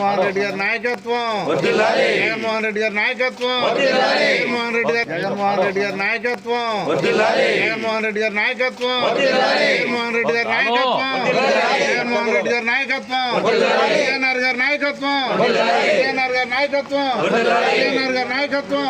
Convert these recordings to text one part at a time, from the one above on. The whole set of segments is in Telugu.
జగన్మోహన్ రెడ్డి గారి నాయకత్వం, జగన్మోహన్ రెడ్డి గారి నాయకత్వం, జగన్మోహన్ రెడ్డి గారి నాయకత్వం, జగన్మోహన్ రెడ్డి గారి నాయకత్వం, జగన్మోహన్ రెడ్డి గారి నాయకత్వం, జగన్మోహన్ రెడ్డి గారి నాయకత్వం, కేఎన్ఆర్ గారి నాయకత్వం, కేఎన్ఆర్ గారి నాయకత్వం, కేఎన్ఆర్ గారి నాయకత్వం.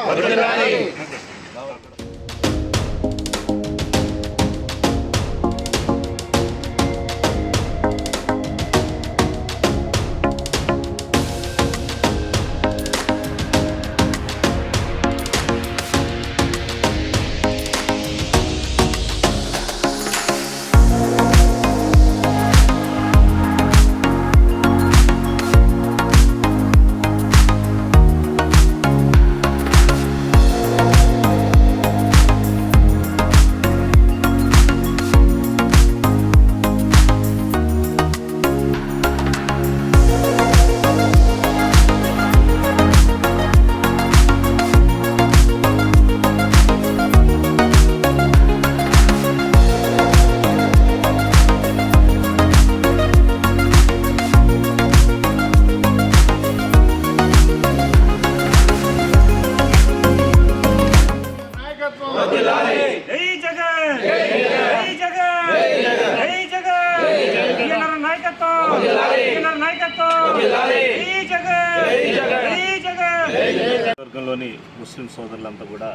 వర్గంలోని ముస్లిం సోదరులంతా కూడా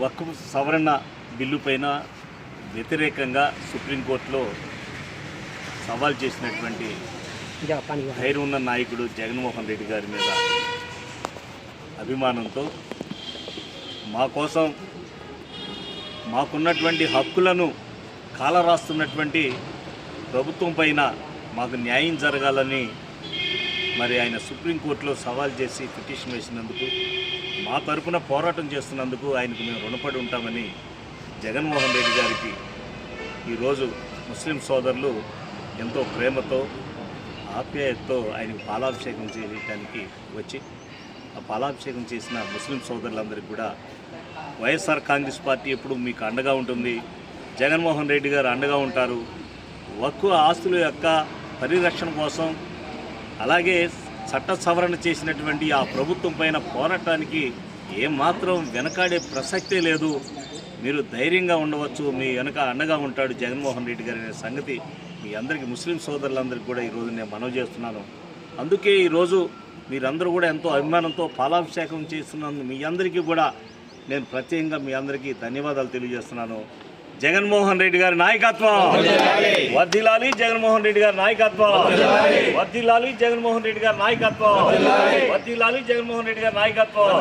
వక్ఫ్ సవరణ బిల్లు పైన వ్యతిరేకంగా సుప్రీంకోర్టులో సవాల్ చేసినటువంటి ధైర్యం ఉన్న నాయకుడు జగన్మోహన్ రెడ్డి గారి మీద అభిమానంతో మా కోసం మాకున్నటువంటి హక్కులను కాలరాస్తున్నటువంటి ప్రభుత్వం పైన మాకు న్యాయం జరగాలని మరి ఆయన సుప్రీంకోర్టులో సవాల్ చేసి పిటిషన్ వేసినందుకు మా తరఫున పోరాటం చేస్తున్నందుకు ఆయనకు మేము రుణపడి ఉంటామని జగన్మోహన్ రెడ్డి గారికి ఈరోజు ముస్లిం సోదరులు ఎంతో ప్రేమతో ఆప్యాయతతో ఆయనకు పాలాభిషేకం చేయడానికి వచ్చి ఆ పాలాభిషేకం చేసిన ముస్లిం సోదరులందరికీ కూడా వైఎస్ఆర్ కాంగ్రెస్ పార్టీ ఎప్పుడు మీకు అండగా ఉంటుంది, జగన్మోహన్ రెడ్డి గారు అండగా ఉంటారు. వక్ఫ్ ఆస్తుల యొక్క పరిరక్షణ కోసం అలాగే చట్ట సవరణ చేసినటువంటి ఆ ప్రభుత్వం పైన పోరాటానికి ఏమాత్రం వెనకాడే ప్రసక్తే లేదు. మీరు ధైర్యంగా ఉండవచ్చు, మీ వెనక అండగా ఉంటాడు జగన్మోహన్ రెడ్డి గారి అనే సంగతి మీ అందరికీ ముస్లిం సోదరులందరికీ కూడా ఈరోజు నేను మనవి చేస్తున్నాను. అందుకే ఈరోజు మీరందరూ కూడా ఎంతో అభిమానంతో పాలాభిషేకం చేస్తున్నందుకు మీ అందరికీ కూడా నేను ప్రత్యేకంగా మీ అందరికీ ధన్యవాదాలు తెలియజేస్తున్నాను. జగన్మోహన్ రెడ్డి గారి నాయకత్వం వర్ధిల్లాలి, జగన్మోహన్ రెడ్డి గారి నాయకత్వం వర్ధిల్లాలి, జగన్మోహన్ రెడ్డి గారి నాయకత్వం వర్ధిల్లాలి, జగన్మోహన్ రెడ్డి గారి నాయకత్వం.